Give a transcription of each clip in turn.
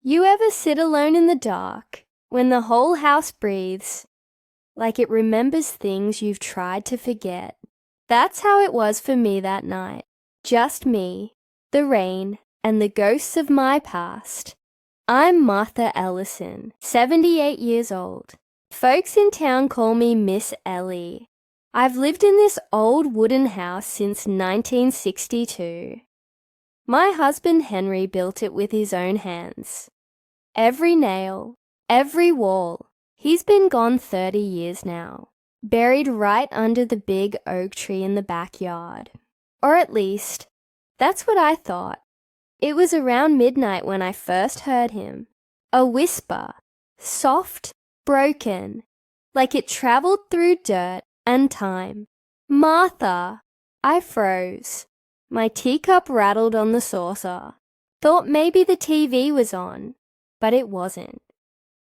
You ever sit alone in the dark when the whole house breathes, like it remembers things you've tried to forget? That's how it was for me that night. Just me, the rain, and the ghosts of my past. I'm Martha Ellison, 78 years old. Folks in town call me Miss Ellie. I've lived in this old wooden house since 1962. My husband Henry built it with his own hands. Every nail, every wall. He's been gone 30 years now, buried right under the big oak tree in the backyard. Or at least, that's what I thought. It was around midnight when I first heard him. A whisper, soft, broken, like it traveled through dirt and time. Martha! I froze. My teacup rattled on the saucer. Thought maybe the TV was on, but it wasn't.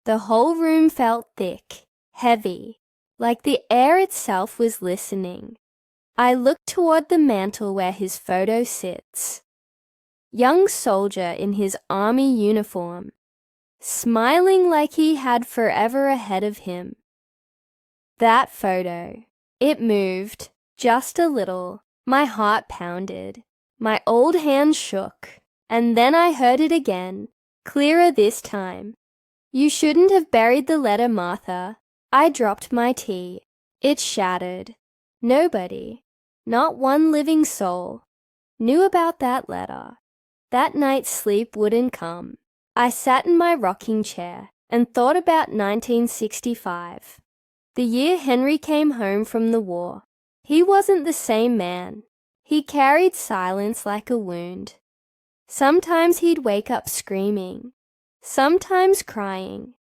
The whole room felt thick, heavy, like the air itself was listening. I looked toward the mantel where his photo sits. Young soldier in his army uniform, smiling like he had forever ahead of him. That photo, it moved, just a little. My heart pounded. My old hand shook. And then I heard it again, clearer this time. You shouldn't have buried the letter, Martha. I dropped my tea. It shattered. Nobody, not one living soul, knew about that letter. That night's sleep wouldn't come. I sat in my rocking chair and thought about 1965, the year Henry came home from the war. He wasn't the same man. He carried silence like a wound. Sometimes he'd wake up screaming, sometimes crying,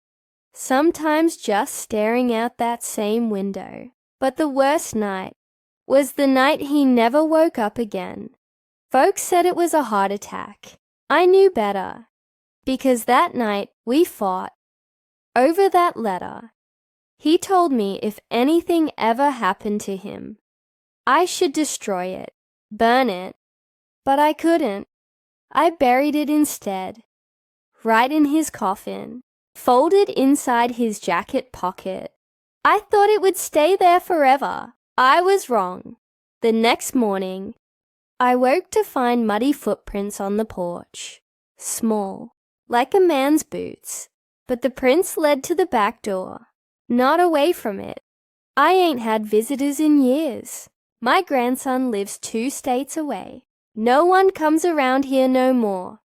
sometimes just staring out that same window. But the worst night was the night he never woke up again. Folks said it was a heart attack. I knew better, because that night we fought over that letter. He told me if anything ever happened to him, I should destroy it, burn it, but I couldn't. I buried it instead, right in his coffin, folded inside his jacket pocket. I thought it would stay there forever. I was wrong. The next morning, I woke to find muddy footprints on the porch, small, like a man's boots, but the prints led to the back door, not away from it. I ain't had visitors in years. My grandson lives 2 states away. No one comes around here no more.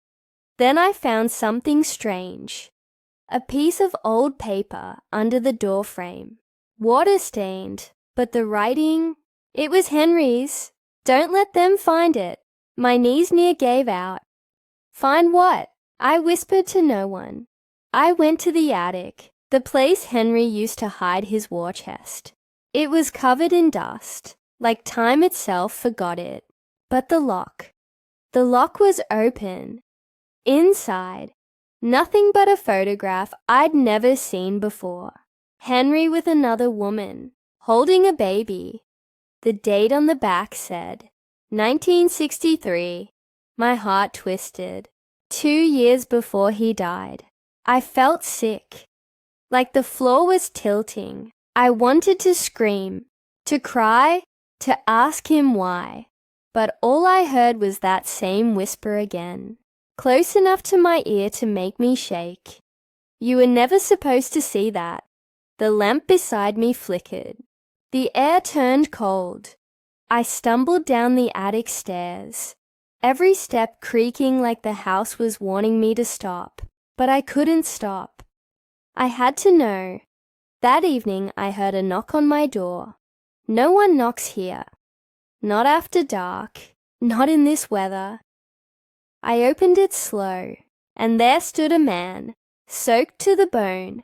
Then I found something strange. A piece of old paper under the door frame. Water-stained, but the writing, it was Henry's. Don't let them find it. My knees near gave out. Find what? I whispered to no one. I went to the attic, the place Henry used to hide his war chest. It was covered in dust, like time itself forgot it. But the lock was open. Inside, nothing but a photograph I'd never seen before. Henry with another woman, holding a baby. The date on the back said, 1963. My heart twisted. 2 years before he died. I felt sick, like the floor was tilting. I wanted to scream, to cry, to ask him why. But all I heard was that same whisper again, close enough to my ear to make me shake. You were never supposed to see that. The lamp beside me flickered. The air turned cold. I stumbled down the attic stairs, every step creaking like the house was warning me to stop. But I couldn't stop. I had to know. That evening I heard a knock on my door. No one knocks here. Not after dark, not in this weather. I opened it slow, and there stood a man, soaked to the bone,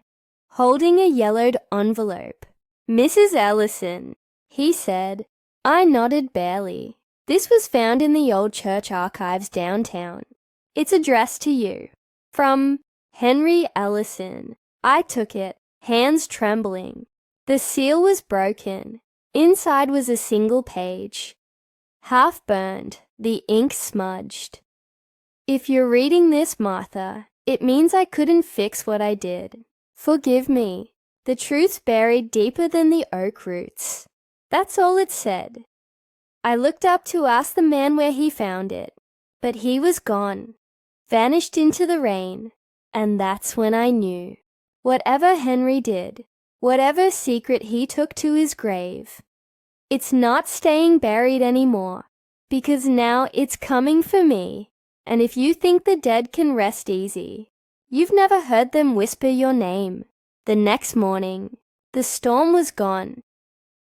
holding a yellowed envelope. Mrs. Ellison, he said. I nodded barely. This was found in the old church archives downtown. It's addressed to you. From Henry Ellison. I took it, hands trembling. The seal was broken. Inside was a single page. Half burned, the ink smudged. If you're reading this, Martha, It means I couldn't fix what I did. Forgive me. The truth's buried deeper than the oak roots. That's all it said. I looked up to ask the man where he found it, but he was gone, vanished into the rain, and that's when I knew. Whatever Henry did, whatever secret he took to his grave, it's not staying buried anymore, because now it's coming for me. And if you think the dead can rest easy, you've never heard them whisper your name. The next morning, the storm was gone,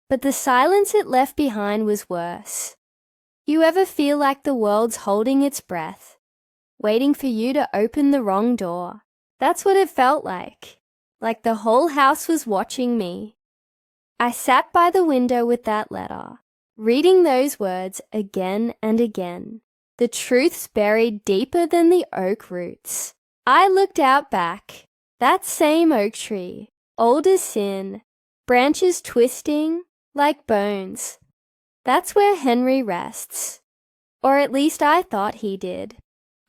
but the silence it left behind was worse. You ever feel like the world's holding its breath, waiting for you to open the wrong door? That's what it felt like the whole house was watching me. I sat by the window with that letter, reading those words again and again. The truth's buried deeper than the oak roots. I looked out back. That same oak tree, old as sin, branches twisting like bones. That's where Henry rests. Or at least I thought he did.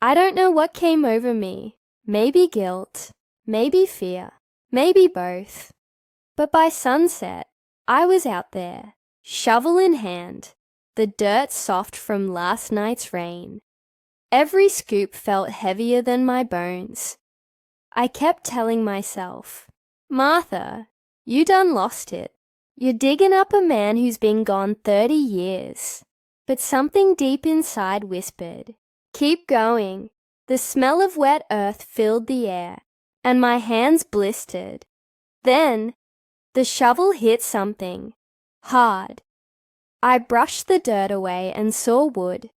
I don't know what came over me. Maybe guilt, maybe fear, maybe both. But by sunset, I was out there, shovel in hand, the dirt soft from last night's rain. Every scoop felt heavier than my bones. I kept telling myself, Martha, you done lost it. You're digging up a man who's been gone 30 years. But something deep inside whispered, keep going. The smell of wet earth filled the air, and my hands blistered. Then, the shovel hit something, hard. I brushed the dirt away and saw wood.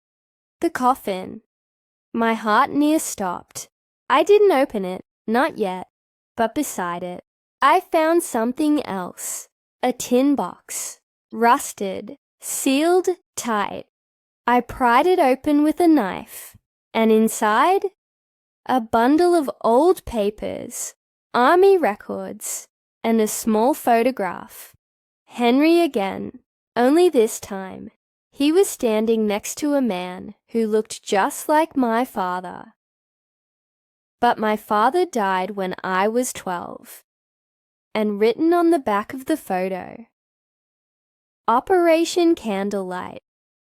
The coffin. My heart near stopped. I didn't open it, not yet, but beside it, I found something else. A tin box, rusted, sealed tight. I pried it open with a knife, and inside, a bundle of old papers, army records, and a small photograph. Henry again, only this time, he was standing next to a man who looked just like my father. But my father died when I was 12. And written on the back of the photo, Operation Candlelight,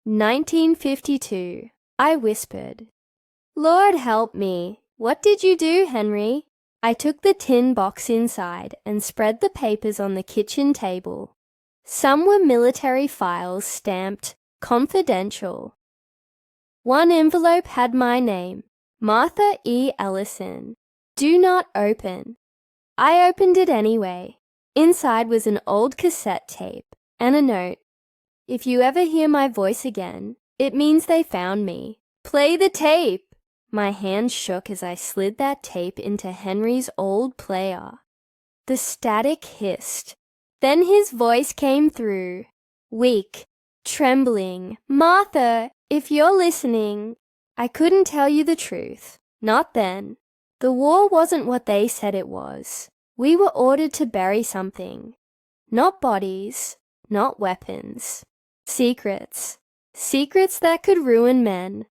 1952, I whispered. Lord help me, what did you do, Henry? I took the tin box inside and spread the papers on the kitchen table. Some were military files stamped confidential. One envelope had my name, Martha E. Ellison. Do not open. I opened it anyway. Inside was an old cassette tape and a note. If you ever hear my voice again, it means they found me. Play the tape! My hand shook as I slid that tape into Henry's old player. The static hissed. Then his voice came through, weak, trembling. Martha, if you're listening, I couldn't tell you the truth. Not then. The war wasn't what they said it was. We were ordered to bury something. Not bodies, not weapons. Secrets. Secrets that could ruin men.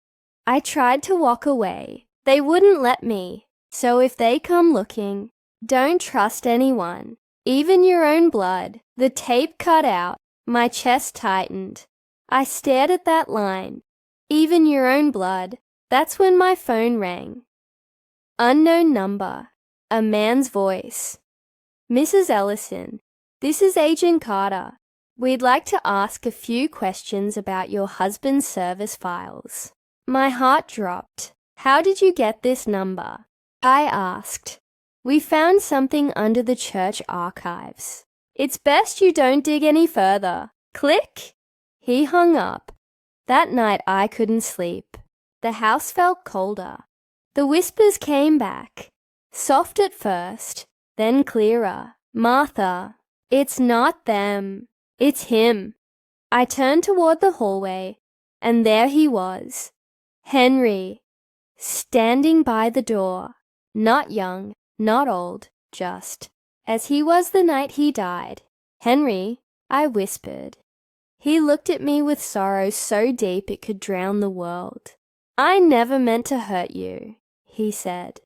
I tried to walk away. They wouldn't let me. So if they come looking, don't trust anyone. Even your own blood. The tape cut out. My chest tightened. I stared at that line. Even your own blood. That's when my phone rang. Unknown number. A man's voice. Mrs. Ellison, this is Agent Carter. We'd like to ask a few questions about your husband's service files. My heart dropped. How did you get this number? I asked. We found something under the church archives. It's best you don't dig any further. Click. He hung up. That night I couldn't sleep. The house felt colder. The whispers came back, soft at first, then clearer. Martha, it's not them, it's him. I turned toward the hallway, and there he was, Henry, standing by the door, not young, not old, just as he was the night he died. Henry, I whispered. He looked at me with sorrow so deep it could drown the world. I never meant to hurt you, he said.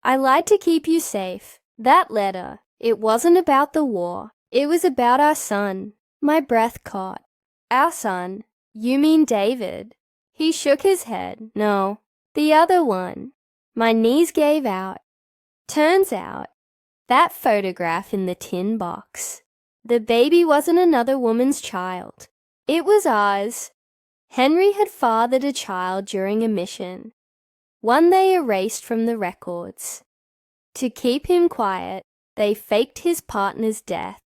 I lied to keep you safe. That letter, it wasn't about the war. It was about our son. My breath caught. Our son? You mean David? He shook his head. No, the other one. My knees gave out. Turns out, that photograph in the tin box, the baby wasn't another woman's child. It was ours. Henry had fathered a child during a mission, one they erased from the records. To keep him quiet, they faked his partner's death,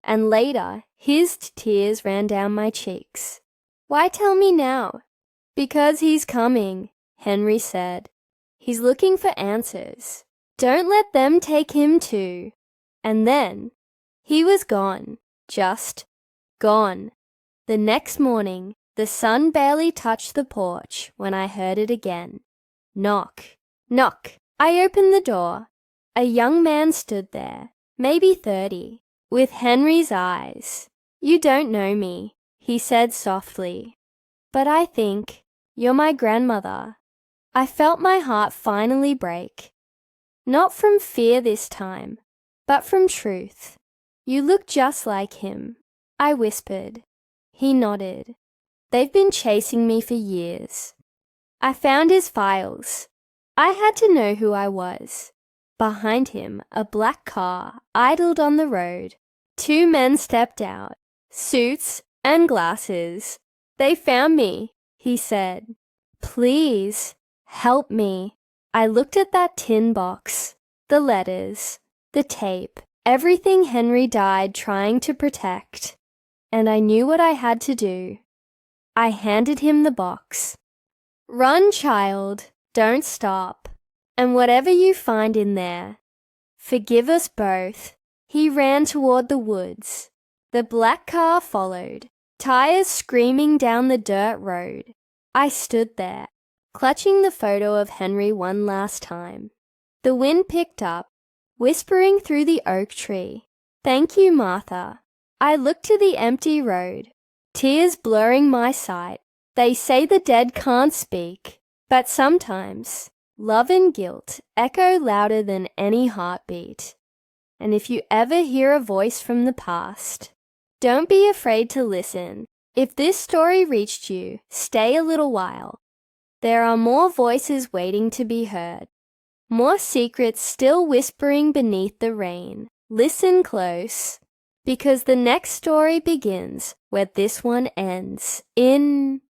and later his tears ran down my cheeks. Why tell me now? Because he's coming, Henry said. He's looking for answers. Don't let them take him too. And then he was gone, just gone. The next morning, the sun barely touched the porch when I heard it again. Knock, knock. I opened the door. A young man stood there, maybe 30, with Henry's eyes. You don't know me, he said softly, but I think you're my grandmother. I felt my heart finally break. Not from fear this time, but from truth. You look just like him, I whispered. He nodded. They've been chasing me for years. I found his files. I had to know who I was. Behind him, a black car idled on the road. 2 men stepped out, suits and glasses. They found me, he said. Please, help me. I looked at that tin box, the letters, the tape, everything Henry died trying to protect, and I knew what I had to do. I handed him the box. Run, child, don't stop, and whatever you find in there, forgive us both. He ran toward the woods. The black car followed, tires screaming down the dirt road. I stood there, clutching the photo of Henry one last time. The wind picked up, whispering through the oak tree. Thank you, Martha. I looked to the empty road, tears blurring my sight. They say the dead can't speak, but sometimes love and guilt echo louder than any heartbeat. And if you ever hear a voice from the past, don't be afraid to listen. If this story reached you, stay a little while. There are more voices waiting to be heard, more secrets still whispering beneath the rain. Listen close, because the next story begins where this one ends, in